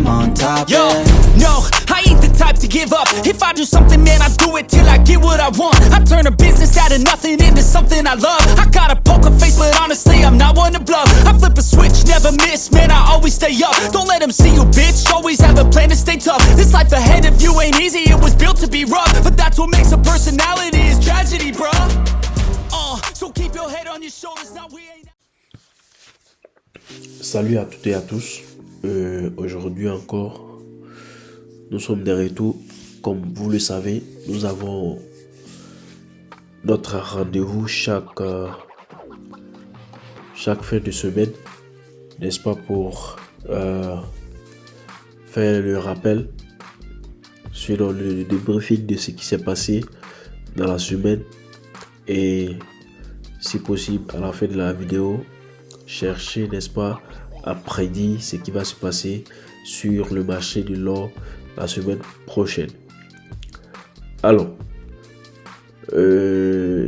on top. Yo, no, I ain't the type to give up. If I do something, man, I do it till I get what I want. I turn a business out of nothing into something I love. I got a poker face, but honestly, I'm not one to bluff. I flip a switch, never miss, man, I always stay up. Don't let them see you, bitch, always have a plan to stay tough. This life ahead of you ain't easy, it was built to be rough. But that's what makes a personality, is tragedy, bruh. So keep your head on your shoulders, now we ain't... Salut à toutes et à tous. Aujourd'hui encore, nous sommes de retour. Comme vous le savez, nous avons notre rendez-vous chaque fin de semaine, n'est-ce pas, pour faire le rappel sur le débriefing de ce qui s'est passé dans la semaine et si possible à la fin de la vidéo chercher, n'est-ce pas, à prédire ce qui va se passer sur le marché de l'or la semaine prochaine. Alors,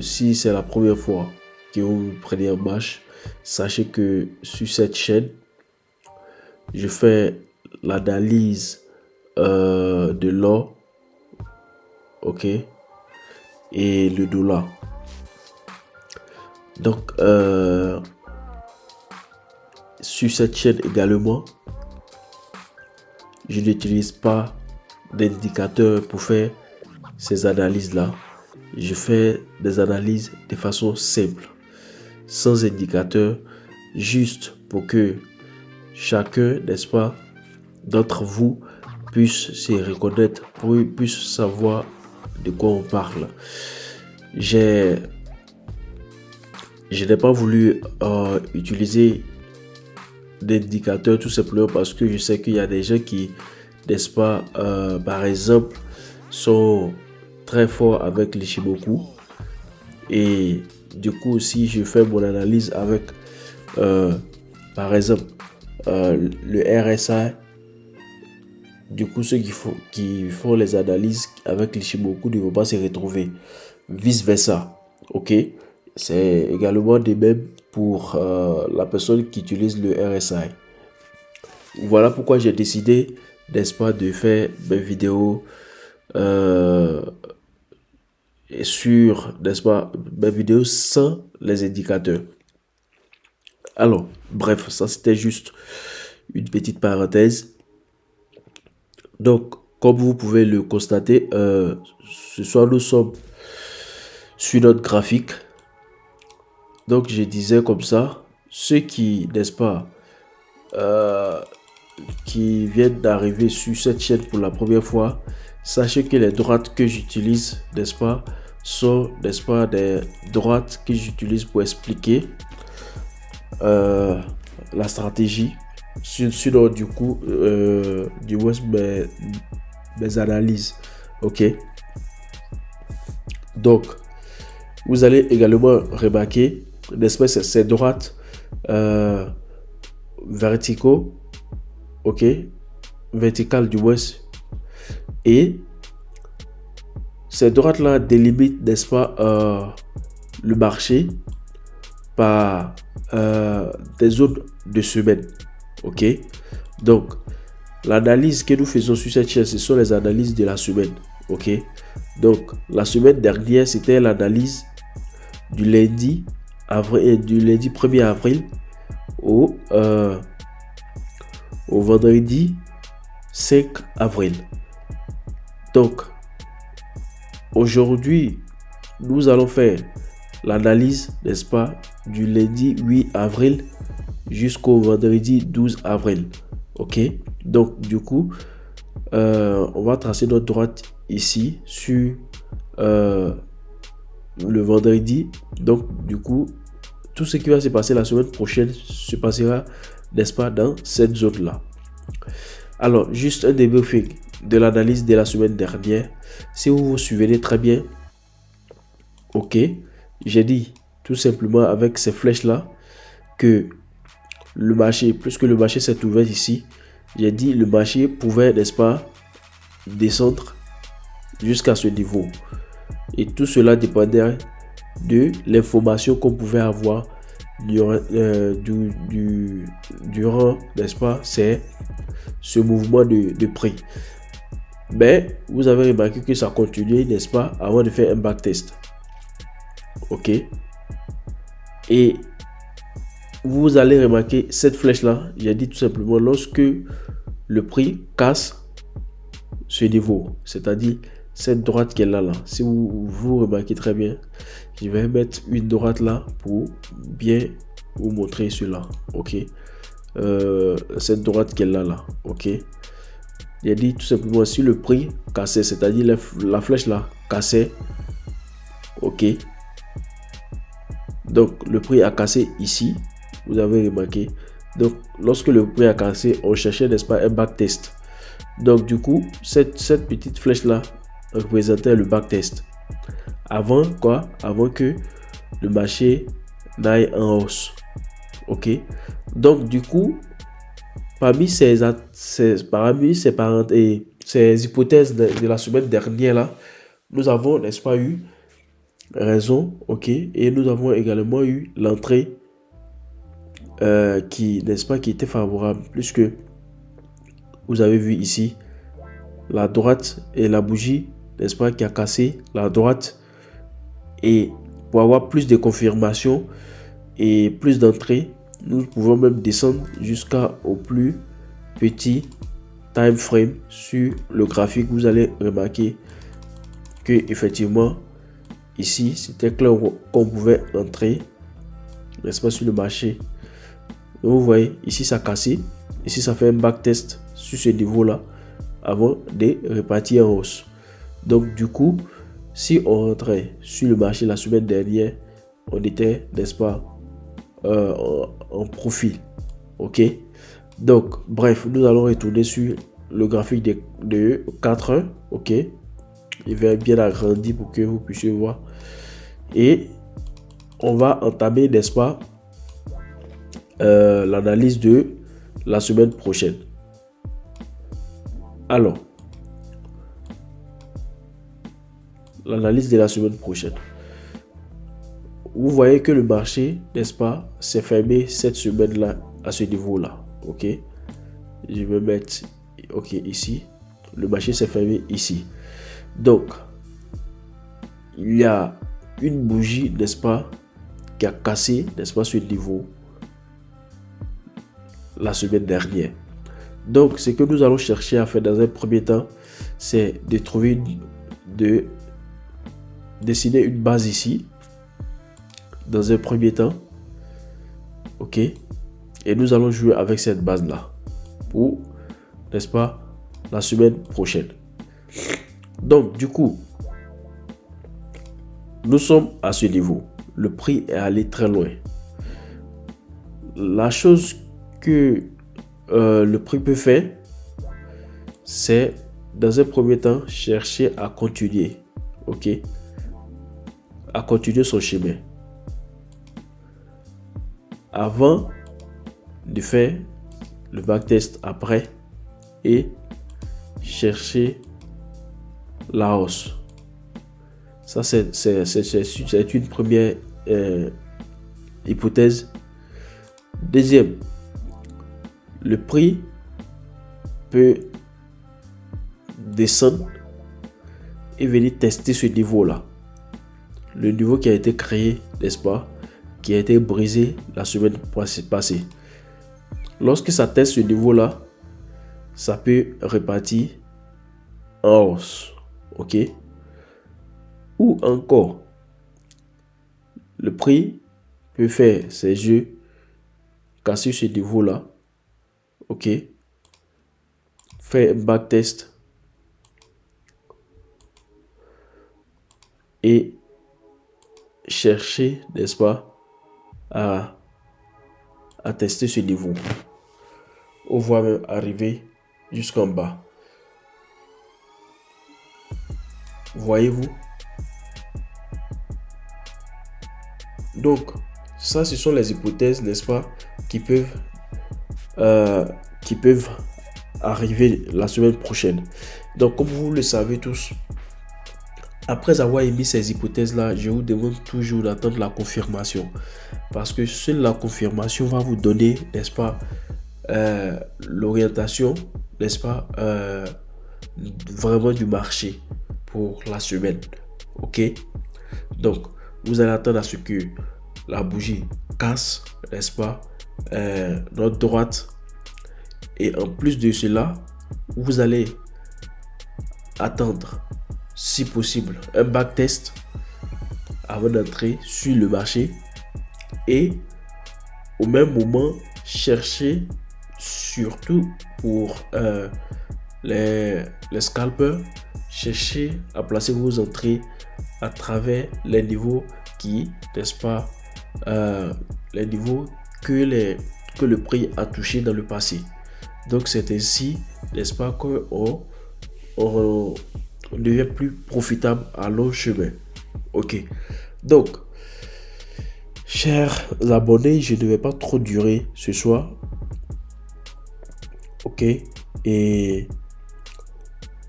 si c'est la première fois que vous prenez un match, sachez que sur cette chaîne, je fais l'analyse de l'or, ok, et le dollar. Donc, sur cette chaîne également, je n'utilise pas d'indicateur pour faire ces analyses-là. Je fais des analyses de façon simple, sans indicateur, juste pour que chacun, n'est-ce pas, d'entre vous puisse se reconnaître, puisse savoir de quoi on parle. Je n'ai pas voulu utiliser d'indicateurs tout simplement parce que je sais qu'il y a des gens qui, n'est-ce pas, par exemple, sont très forts avec l'Ichimoku. Et du coup, si je fais mon analyse avec, par exemple, le RSI, du coup, ceux qui font les analyses avec l'Ichimoku ne vont pas se retrouver. Vice versa, ok? C'est également des mêmes pour la personne qui utilise le RSI. Voilà pourquoi j'ai décidé, n'est-ce pas, de faire mes vidéos sur, n'est-ce pas, mes vidéos sans les indicateurs. Alors, bref, ça c'était juste une petite parenthèse. Donc, comme vous pouvez le constater, ce soir nous sommes sur notre graphique. Donc, je disais comme ça, ceux qui, n'est-ce pas, qui viennent d'arriver sur cette chaîne pour la première fois, sachez que les droites que j'utilise, n'est-ce pas, sont, n'est-ce pas, des droites que j'utilise pour expliquer la stratégie, sinon du coup, du moins mes analyses, ok. Donc, vous allez également remarquer, n'est-ce pas, ces droites verticaux, ok, verticales du moins, et ces droites là délimitent, n'est-ce pas, le marché par des zones de semaine, ok. Donc l'analyse que nous faisons sur cette chaîne, ce sont les analyses de la semaine, ok. Donc la semaine dernière, c'était l'analyse du lundi 1er avril au vendredi 5 avril. Donc aujourd'hui, nous allons faire l'analyse, n'est-ce pas, du lundi 8 avril jusqu'au vendredi 12 avril. Ok, donc du coup, on va tracer notre droite ici sur le vendredi. Donc du coup, tout ce qui va se passer la semaine prochaine se passera, n'est-ce pas, dans cette zone là. Alors, juste un débriefing de l'analyse de la semaine dernière. Si vous vous souvenez très bien, ok, j'ai dit tout simplement avec ces flèches là que le marché, puisque le marché s'est ouvert ici, j'ai dit le marché pouvait, n'est-ce pas, descendre jusqu'à ce niveau. Et tout cela dépendait de l'information qu'on pouvait avoir durant, n'est-ce pas, ce mouvement de prix. Mais vous avez remarqué que ça continue, n'est-ce pas, avant de faire un backtest. Ok. Et vous allez remarquer cette flèche là. J'ai dit tout simplement lorsque le prix casse ce niveau, c'est-à-dire cette droite qu'elle a là. Si vous remarquez très bien, je vais mettre une droite là pour bien vous montrer cela. Ok. Cette droite qu'elle a là. Ok. J'ai dit tout simplement si le prix cassait, c'est-à-dire la flèche là cassait. Ok. Donc le prix a cassé ici. Vous avez remarqué. Donc lorsque le prix a cassé, on cherchait, n'est-ce pas, un backtest. Donc du coup, cette petite flèche là représentait le backtest. Avant quoi? Avant que le marché n'aille en hausse. Ok. Donc du coup, parmi ces hypothèses de la semaine dernière là, nous avons, n'est-ce pas, eu raison. Ok. Et nous avons également eu l'entrée qui était favorable, puisque vous avez vu ici la droite et la bougie, n'est-ce pas, qui a cassé la droite. Et pour avoir plus de confirmation et plus d'entrée, nous pouvons même descendre jusqu'au plus petit time frame sur le graphique. Vous allez remarquer que effectivement ici c'était clair qu'on pouvait entrer, n'est-ce pas, sur le marché. Donc, vous voyez ici ça a cassé, ici ça fait un backtest sur ce niveau là avant de repartir en hausse. Donc du coup, si on rentrait sur le marché la semaine dernière, on était, n'est-ce pas, en profil. Ok. Donc bref, nous allons retourner sur le graphique de 4 heures. Ok. Il va être bien agrandi pour que vous puissiez voir. Et on va entamer, n'est-ce pas, l'analyse de la semaine prochaine. Alors, l'analyse de la semaine prochaine. Vous voyez que le marché, n'est-ce pas, s'est fermé cette semaine-là à ce niveau-là. Ok. Je vais mettre, ok, ici. Le marché s'est fermé ici. Donc, il y a une bougie, n'est-ce pas, qui a cassé, n'est-ce pas, ce niveau la semaine dernière. Donc, ce que nous allons chercher à faire dans un premier temps, c'est de trouver, de dessiner une base ici, dans un premier temps. Ok. Et nous allons jouer avec cette base-là pour, n'est-ce pas, la semaine prochaine. Donc, du coup, nous sommes à ce niveau. Le prix est allé très loin. La chose que le prix peut faire, c'est dans un premier temps chercher à continuer. Ok. À continuer son chemin. Avant de faire le backtest après et chercher la hausse. Ça, c'est une première hypothèse. Deuxième, le prix peut descendre et venir tester ce niveau-là. Le niveau qui a été créé, n'est-ce pas, qui a été brisé la semaine passée. Lorsque ça teste ce niveau-là, ça peut repartir en hausse. Ok. Ou encore, le prix peut faire ses jeux, casser ce niveau-là. Ok. Faire un backtest. Et chercher, n'est-ce pas, à tester ce niveau. On va même arriver jusqu'en bas. Voyez-vous? Donc, ça, ce sont les hypothèses, n'est-ce pas, qui peuvent arriver la semaine prochaine. Donc, comme vous le savez tous, après avoir émis ces hypothèses-là, je vous demande toujours d'attendre la confirmation. Parce que seule la confirmation va vous donner, n'est-ce pas, l'orientation, n'est-ce pas, vraiment du marché pour la semaine. Ok, donc vous allez attendre à ce que la bougie casse, n'est-ce pas, notre droite, et en plus de cela, vous allez attendre, si possible, un backtest avant d'entrer sur le marché, et au même moment chercher, surtout pour les scalpers, chercher à placer vos entrées à travers les niveaux qui, n'est-ce pas, les niveaux que le prix a touché dans le passé. Donc c'est ainsi, n'est-ce pas, qu'on devient plus profitable à long chemin. Ok, donc chers abonnés, je ne vais pas trop durer ce soir. Ok, et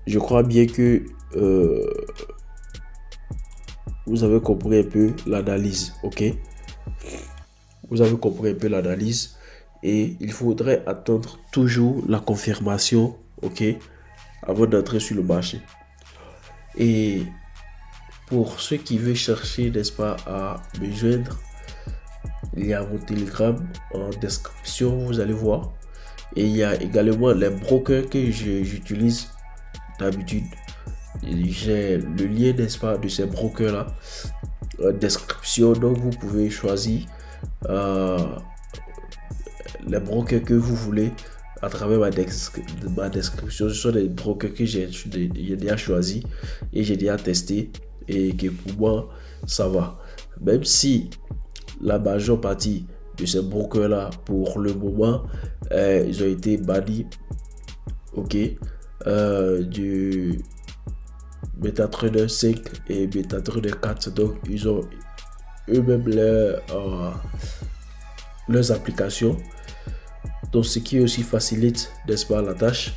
je crois bien que vous avez compris un peu l'analyse. Ok, vous avez compris un peu l'analyse, et il faudrait attendre toujours la confirmation, ok, avant d'entrer sur le marché. Et pour ceux qui veulent chercher, n'est-ce pas, à me joindre, il y a mon Telegram en description, vous allez voir. Et il y a également les brokers que j'utilise d'habitude. J'ai le lien, n'est-ce pas, de ces brokers là en description. Donc vous pouvez choisir les brokers que vous voulez à travers ma description. Ce sont des brokers que j'ai déjà choisi et j'ai déjà testé, et que pour moi ça va. Même si la majeure partie de ces brokers là, pour le moment, ils ont été bannis, ok, du MetaTrader 5 et MetaTrader 4. Donc ils ont eux-mêmes leurs applications, donc ce qui aussi facilite, n'est-ce pas, la tâche.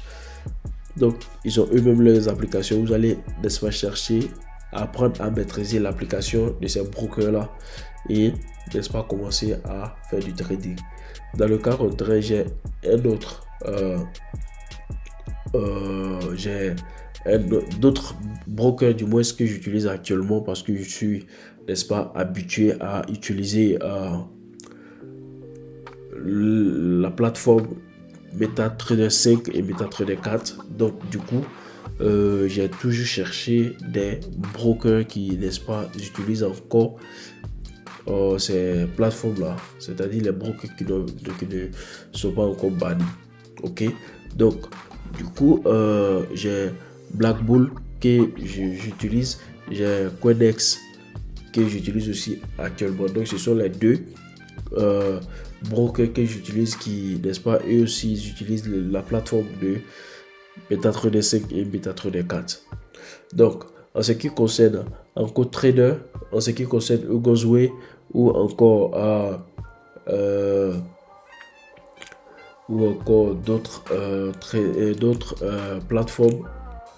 Donc ils ont eux-mêmes leurs applications. Vous allez, n'est-ce pas, chercher à apprendre à maîtriser l'application de ces brokers là, et, n'est-ce pas, commencer à faire du trading. Dans le cas contraire, j'ai un autre d'autres brokers, du moins ce que j'utilise actuellement, parce que je suis, n'est-ce pas, habitué à utiliser la plateforme MetaTrader 5 et MetaTrader 4. Donc du coup, j'ai toujours cherché des brokers qui, n'est-ce pas, utilisent encore ces plateformes là, c'est-à-dire les brokers qui ne sont pas encore bannis. Ok, donc du coup, j'ai Black Bull que j'utilise, j'ai Coinex que j'utilise aussi actuellement. Donc ce sont les deux brokers que j'utilise qui, n'est-ce pas, eux aussi ils utilisent la plateforme de MetaTrader 5 et MetaTrader 4. Donc en ce qui concerne encore Trader, en ce qui concerne Ugosway, ou encore d'autres plateformes,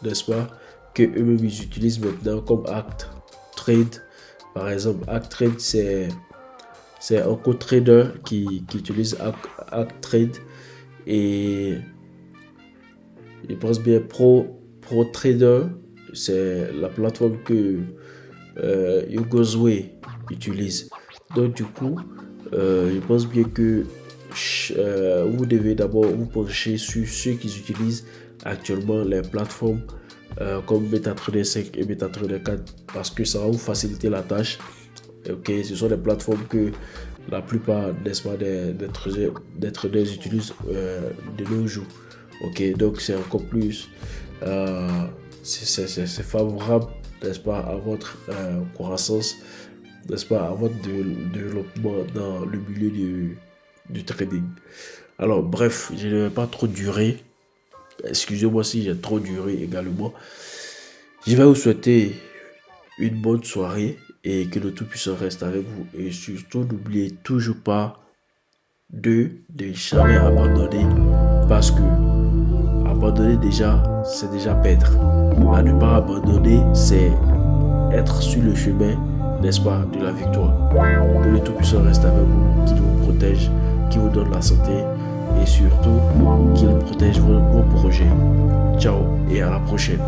n'est-ce pas, que eux-mêmes ils utilisent maintenant, comme ActTrade. Par exemple, ActTrade, c'est un co-trader qui utilise ActTrade, et je pense bien ProTrader, c'est la plateforme que Ugosway utilise. Donc du coup, je pense bien que vous devez d'abord vous pencher sur ceux qui utilisent actuellement les plateformes comme MetaTrader 5 et MetaTrader 4, parce que ça va vous faciliter la tâche. Ok, ce sont des plateformes que la plupart, n'est-ce pas, des traders utilisent de nos jours. Ok, donc c'est encore plus c'est favorable, n'est-ce pas, à votre croissance, n'est-ce pas, à votre développement dans le milieu du trading. Alors bref, je ne vais pas trop durer. Excusez-moi si j'ai trop duré également. Je vais vous souhaiter une bonne soirée, et que le Tout-Puissant reste avec vous. Et surtout, n'oubliez toujours pas de jamais abandonner, parce que abandonner déjà, c'est déjà perdre. À ne pas abandonner, c'est être sur le chemin, n'est-ce pas, de la victoire. Que le Tout-Puissant reste avec vous, qu'il vous protège, qu'il vous donne la santé, et surtout qu'il protège vos projets. partager. Ciao et à la prochaine.